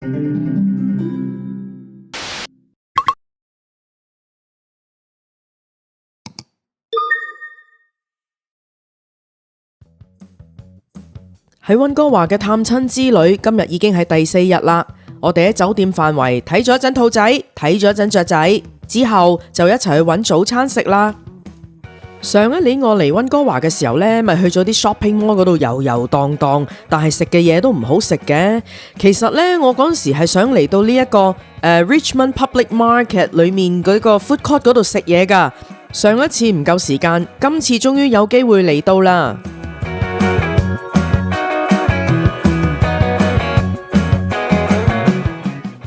喺溫哥華嘅探親之旅，今日已經係第4日啦。我哋喺酒店範圍睇咗一陣兔仔，睇咗一陣雀仔，之後就一齊去搵早餐食啦。上一年我嚟溫哥華嘅時候呢，咪去咗啲 shopping mall 嗰度遊遊蕩蕩，但係食嘅嘢都唔好食嘅。其實呢，我嗰陣時係想嚟到呢一個Richmond Public Market 裏面嗰個 food court 嗰度食嘢噶。上一次唔夠時間，今次終於有機會嚟到啦。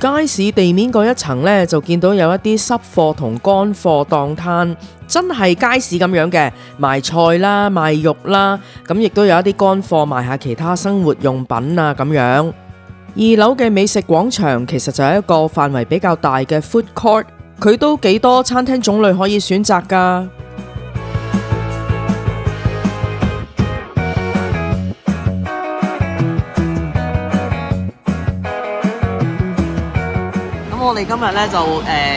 街市地面嗰一層呢，就見到有一啲濕貨同乾貨檔攤，真係街市咁樣嘅，賣菜啦，賣肉啦，咁亦都有一啲乾貨賣下其他生活用品啊咁樣。2樓嘅美食廣場其實就係一個範圍比較大嘅 food court， 佢都幾多餐廳種類可以選擇㗎。我哋今日咧就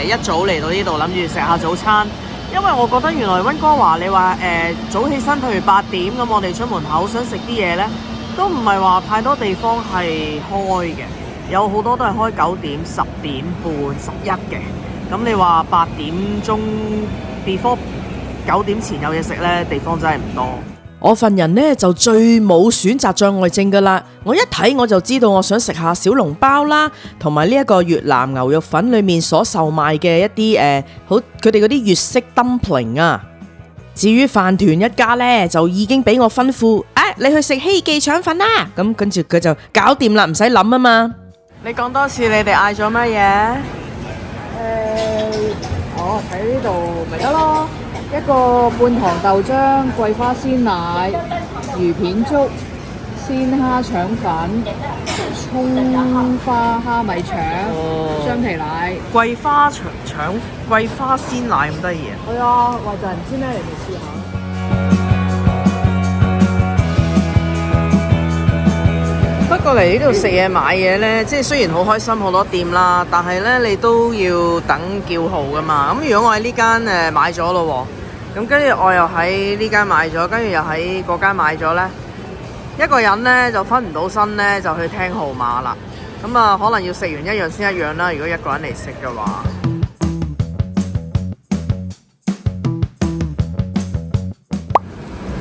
一早嚟到呢度，諗住食下早餐，因為我覺得原來溫哥華你話早起身，譬如8點咁，我哋出門口想食啲嘢呢，都唔係話太多地方係開嘅，有好多都係開9點、10點半、11嘅。咁你話8點鐘 before 9點前有嘢食呢，地方真係唔多。我份人呢就最冇選擇障礙症噶啦，我一睇我就知道我想食下小籠包啦，同埋呢一個越南牛肉粉裏面所售賣嘅一啲好佢哋嗰啲粵式 dumpling 啊。至於飯團一家呢，就已經俾我吩咐，你去食希記腸粉啦。咁跟住佢就搞掂啦，唔使諗啊嘛。你講多次，你哋嗌咗乜嘢？喺呢度咪得咯。一個半糖豆漿、桂花鮮奶、魚片粥、鮮蝦腸粉、葱花蝦米腸、雙皮奶、桂花鮮奶咁得意啊！係啊，話就係唔知咩嚟，你試下。不過嚟呢度食嘢買嘢呢，即係雖然好開心好多店啦，但係呢，你都要等叫號噶嘛。咁如果我喺呢間買咗咯，咁跟住我又喺呢間買咗，跟住又喺嗰間買咗呢，一個人呢就分唔到身呢，就去聽號碼啦。咁啊，可能要食完一樣先一樣啦。如果一個人嚟食嘅話，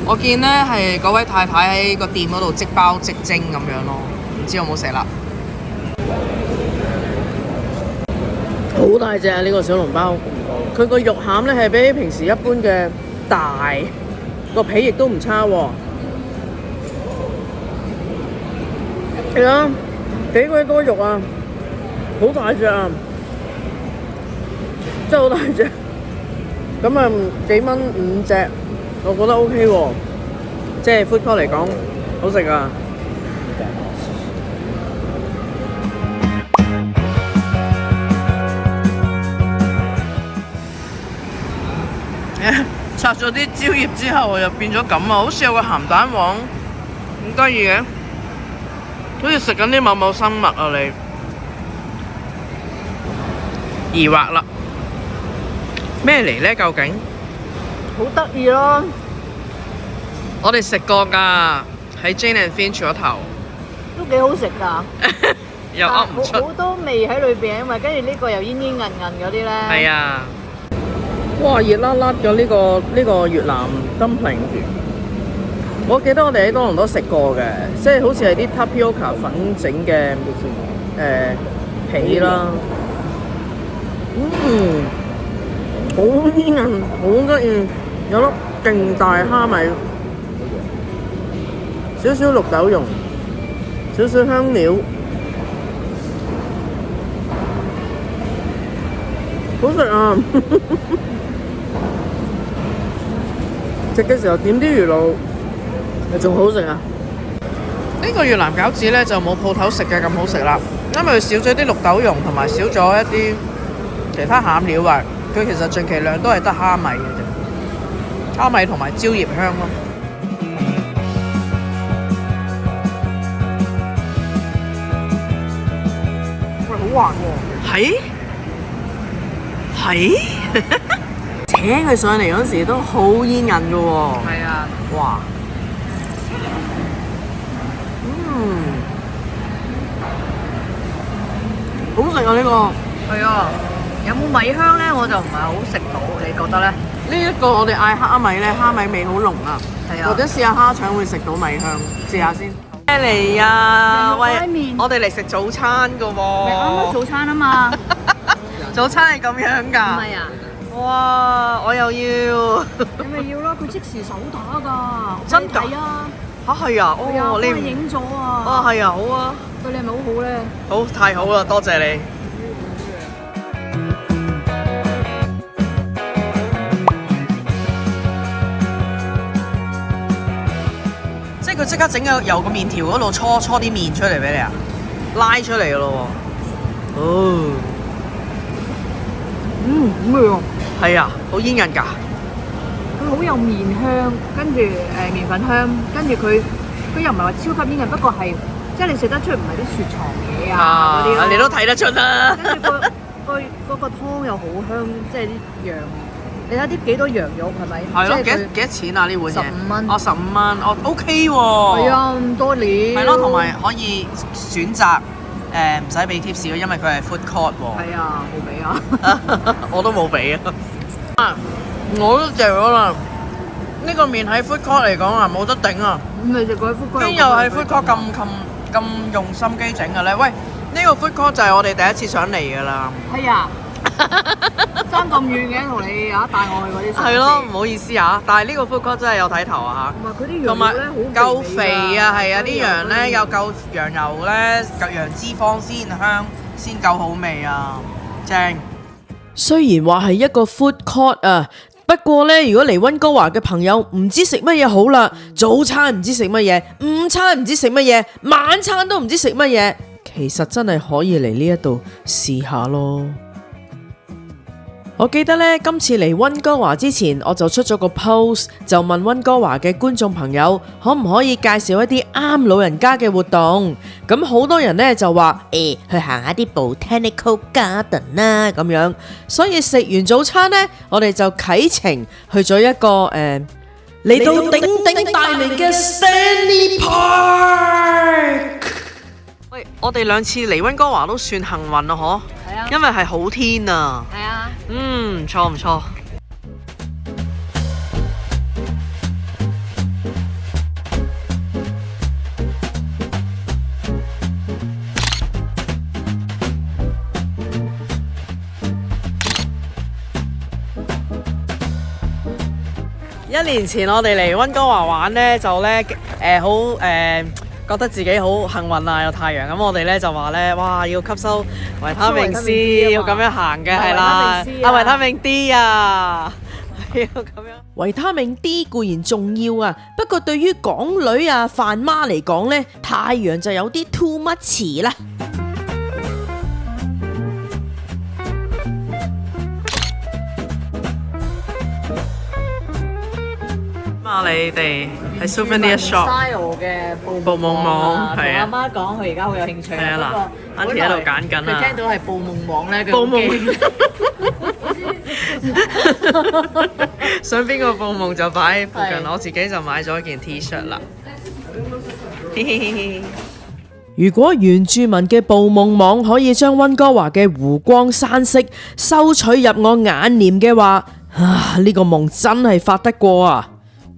我見呢係嗰位太太喺個店嗰度即包即蒸咁樣咯，唔知有冇食啦。好大隻啊！呢個小籠包，佢個肉餡呢係比平時一般嘅大，個皮亦都唔差喎。係啊，幾鬼多肉啊，好大隻啊，真係好大隻。咁啊，幾蚊5隻。我覺得 OK 喎，即係 food court 嚟講，好食啊！拆咗啲蕉葉之後，又變咗咁啊！好似有個鹹蛋黃，咁得意嘅，好似食緊啲某某生物啊！你疑惑啦，咩嚟呢？究竟？好得意咯！我哋食過㗎，喺 Jane and Finch 嗰頭，都幾好食㗎，又噏唔出，好多味喺裏邊，因為跟住呢個又煙煙韌韌嗰啲咧。係啊！哇，熱辣辣嘅呢個越南 dumpling， 我記得我哋喺多倫多食過嘅，即係好似係啲 tapioca 粉整嘅皮啦，好煙韌，好得意。有粒勁大蝦米，少少綠豆蓉，少少香料，好食啊！食嘅時候點啲魚露，又仲好食啊！呢個越南餃子呢，就冇鋪頭食嘅咁好食啦，因為佢少咗啲綠豆蓉同埋少咗一啲其他餡料啊。佢其實盡其量都係得蝦米嘅啫。蝦米同埋蕉葉香咯。好滑喎。係扯佢上嚟嗰時都好煙韌嘅喎。係啊，哇！好食啊呢個。係啊。有冇米香咧？我就唔係好食到，你覺得咧？呢一個我哋嗌蝦米咧，蝦米味好濃啊。係啊。或者試下蝦腸會食到米香，試下先。咩嚟啊？羊肉拉麵我哋嚟食早餐㗎喎。咪啱啱早餐啊嘛。早餐係咁樣㗎。唔係啊。哇！我又要。你咪要咯，佢即時手打㗎。真㗎？係啊。嚇係啊！係啊，哦，幫你影咗啊。哦係啊，好啊。對你係咪好好咧？好，太好啦，多謝你。即係佢即刻整個由個麵條嗰度搓啲麵出嚟俾你啊，拉出嚟嘅咯喎。哦，好味喎！係啊，好煙韌㗎。佢好有麵香，跟住麵粉香，跟住佢又唔係話超級煙韌，不過係即係你食得出唔係啲雪藏嘢啊嗰啲咯。你都睇得出啦。跟住嗰個湯又好香，即係啲羊，你睇啲幾多羊肉係咪？係咯，即係幾多錢啊呢碗嘢？15蚊。哦，15蚊，哦 OK 喎。係啊，咁多料。係咯，同埋可以選擇唔使俾 tips 咯，因為佢係 food court 喎。係啊，冇俾啊。我都冇俾啊。我都嚼咗啦。呢個麵喺 food court 嚟講啊，冇得頂啊！咁你食過 food court？邊有喺 food court 咁用心機整嘅咧？喂，呢個 food court 就係我哋第一次上嚟㗎啦。係啊，爭咁遠嘅，同你帶我去嗰啲。係咯，唔好意思啊，但係呢個 food court 真係有睇頭啊嚇。同埋佢啲同埋羊肉咧夠肥啊，係啊，啲羊咧有夠羊油咧，夠羊脂肪先香，先夠好味啊，正。雖然話係一個 food court 啊。不過咧，如果嚟溫哥華嘅朋友唔知食乜嘢好啦，早餐唔知食乜嘢，午餐唔知食乜嘢，晚餐都唔知食乜嘢，其實真係可以嚟呢一度試下咯。我記得咧，今次嚟溫哥華之前，我就出咗個 post， 就問溫哥華嘅觀眾朋友，可唔可以介紹一啲啱老人家嘅活動？咁好多人咧就話，去行下啲 Botanical Garden 啦咁樣。所以食完早餐咧，我哋就啟程去咗一個嚟到鼎鼎大名嘅 Stanley Park。喂，我哋兩次嚟溫哥華都算幸運啊，嗬？係啊，因為係好天啊。係啊。唔錯唔錯。1年前我哋嚟溫哥華玩呢，就呢覺得自己好幸運啊，有太陽。咁我哋咧就話咧，哇，要吸收維他命 C， 要咁樣行嘅係啦，維他命 D 啊，要咁樣。維他命 D 固然重要啊，不過對於港女啊、飯媽嚟講咧，太陽就有啲 too much 啦。你哋喺 Souvenir Shop style 嘅捕夢網，同阿媽講佢而家好有興趣。係啊嗱，Auntie喺度揀緊啊。佢聽到係捕夢網咧，捕夢想邊個捕夢就擺喺附近，我自己就買咗件 T-shirt 啦。如果原住民嘅捕夢網可以將溫哥華嘅湖光山色收取入我眼簾嘅話，呢個夢真係發得過啊！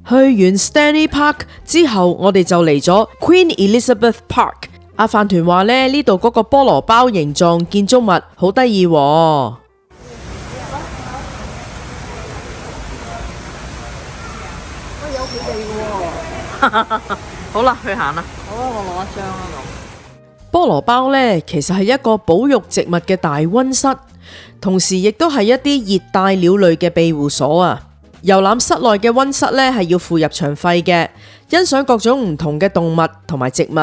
去完 Stanley Park 之後，我哋就嚟咗 Queen Elizabeth Park。阿飯團話咧，呢度嗰個菠蘿包形狀建築物好得意喎。喂，有佢哋喎。好啦，去行啦。好啊，我攞一張啦咁。菠蘿包呢，其實係一個保育植物嘅大溫室，同時亦都係一啲熱帶鳥類嘅庇護所啊。遊覽室內嘅溫室呢，係要付入場費嘅，欣賞各種唔同嘅動物同埋植物，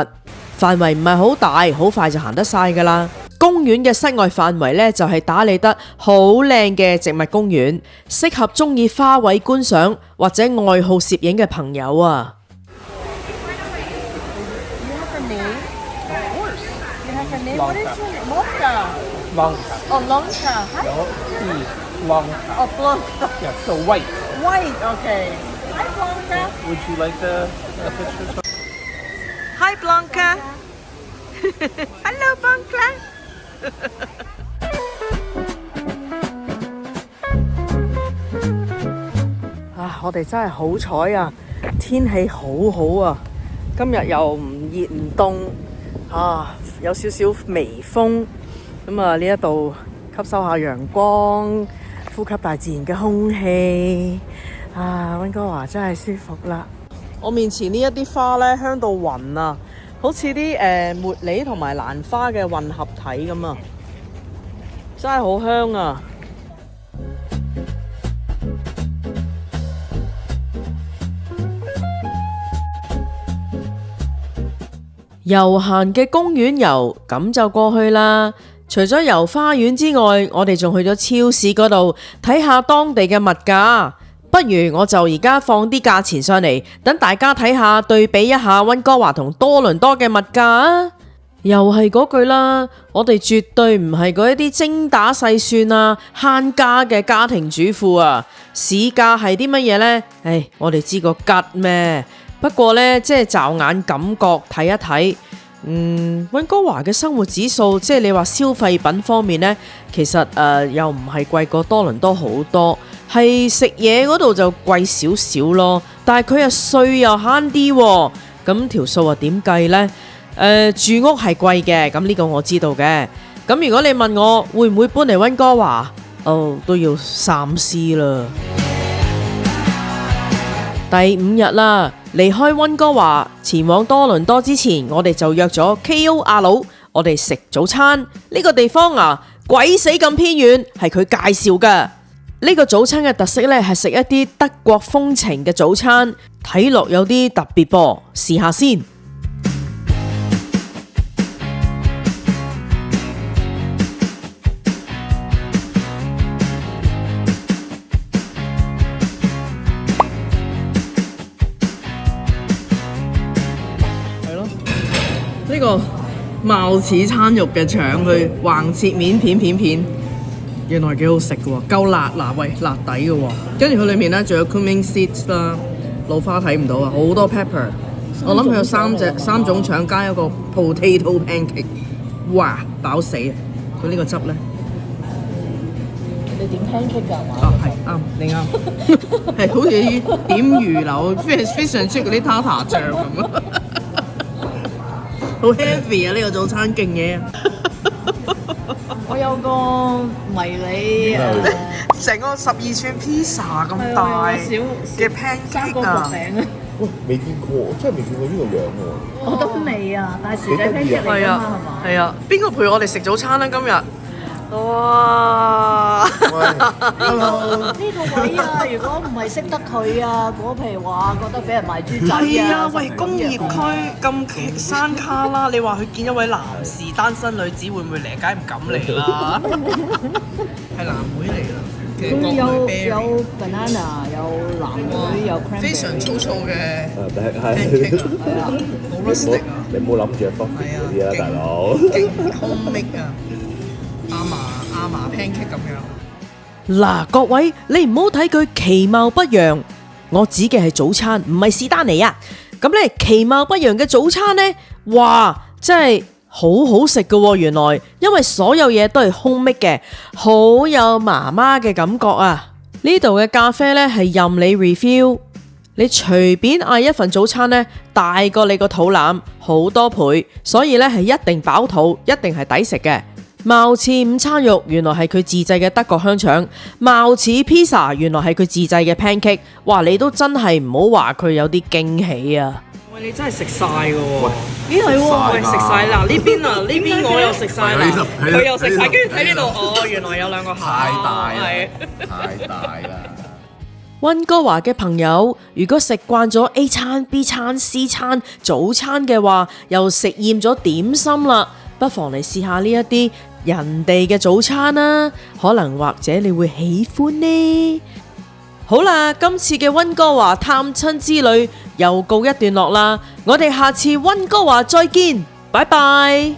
範圍唔係好大，好快就行得晒噶啦。公園嘅室外範圍呢，就係打理得好靚嘅植物公園，適合中意花卉觀賞或者愛好攝影嘅朋友啊。What is it? Mocha. Blanca. Oh, Lonka. Hi. No, tea. Blanca. Oh, Blanca. Yeah, so white. White. Okay. Hi, Blanca. Would you like the pictures? Hi Blanca. Hello Blanca. 啊！我哋真係好彩啊，天氣好好啊，今日又唔熱唔凍啊，有少少微風，咁啊呢一度吸收下陽光，呼吸大自然嘅空氣啊，溫哥華真係舒服啦。我面前呢一啲花呢，香到暈啊，好似啲茉莉同埋蘭花嘅混合體咁啊，真係好香啊！悠閒嘅公園遊咁就過去啦。除咗遊花園之外，我哋仲去咗超市嗰度睇下當地嘅物價。不如我就而家放啲價錢上嚟，等大家睇下，對比一下溫哥華同多倫多嘅物價啊！又係嗰句啦，我哋絕對唔係嗰一啲精打細算啊、慳家嘅家庭主婦啊。市價係啲乜嘢呢？我哋知個吉咩？不過呢，即係驟眼感覺睇一睇，溫哥華嘅生活指數，即係你話消費品方面呢，其實又唔係貴過多倫多好多，係食嘢嗰度就貴少少咯。但係佢又稅又慳啲，咁條數啊點計呢？住屋係貴嘅，咁呢個我知道嘅。咁如果你問我會唔會搬嚟溫哥華，都要三思啦。第5日啦，離開溫哥華前往多倫多之前，我哋就約咗 K.O. 阿佬，我哋食早餐。呢個地方啊，鬼死咁偏遠，係佢介紹㗎。呢個早餐嘅特色呢，係食一啲德國風情嘅早餐，睇落有啲特別噃，試下先。呢個貌似餐肉嘅腸，佢橫切面片，原來幾好食嘅喎，夠辣嗱，喂，辣底嘅喎。跟住佢裏面咧仲有 cumin seeds 啦，老花睇唔到啊，好多 pepper。我諗佢有三種腸加一個 potato pancake， 哇，飽死啊！佢呢個汁咧，你點 pancake 㗎？係啱，你啱，係好似點魚柳，非常中意嗰啲 tartar 醬咁啊！好 heavy 啊！呢個早餐勁嘢啊！我有個迷你成個12寸 pizza 咁大嘅 pancake 啊！喂，未見過，真係未見過呢個樣喎！我都未啊，但係薯仔 pancake 嚟㗎嘛，係嘛？係啊，邊個陪我哋食早餐咧？今日哇！Hello，呢個位啊，如果唔係識得佢啊，譬如話覺得俾人賣豬仔係啊，啊，喂，工業區咁山卡啦，你話佢見一位男士單身女子會唔會嚟？梗係唔敢嚟啦，係藍莓嚟啦。佢有 banana， 有藍莓，有 cranberry， 非常粗糙嘅係 pancake 啊，好 rustic 啊！你唔好諗住係 fuck 嗰啲啦，大佬。勁 homemade 啊！阿嫲 pancake 咁樣。嗱，各位，你唔好睇佢其貌不揚，我指嘅係早餐，唔係士丹尼啊。咁咧，其貌不揚嘅早餐呢，哇，真係好好食㗎喎！原來，因為所有嘢都係 homemade嘅，好有媽媽嘅感覺啊！呢度嘅咖啡呢，係任你 refill， 你隨便嗌一份早餐呢，大過你個肚腩好多倍，所以呢，係一定飽肚，一定係抵食嘅。貌似午餐肉，原來係佢自製嘅德國香腸；貌似 pizza， 原來係佢自製嘅 pancake。哇！你都真係唔好話佢有啲驚喜啊！喂，你真係食晒㗎喎！咦係喎，喂食晒嗱呢邊啊，呢邊我又食晒啦，佢又食晒，跟住睇呢度，哦原來有兩個蟹，太大啦！溫哥華嘅朋友，如果食慣咗 A 餐、B 餐、C 餐、早餐嘅話，又食厭咗點心啦，不妨嚟試下呢一啲人哋嘅早餐啦，可能或者你會喜歡呢。好啦，今次嘅溫哥華探親之旅又告一段落啦，我哋下次溫哥華再見，拜拜。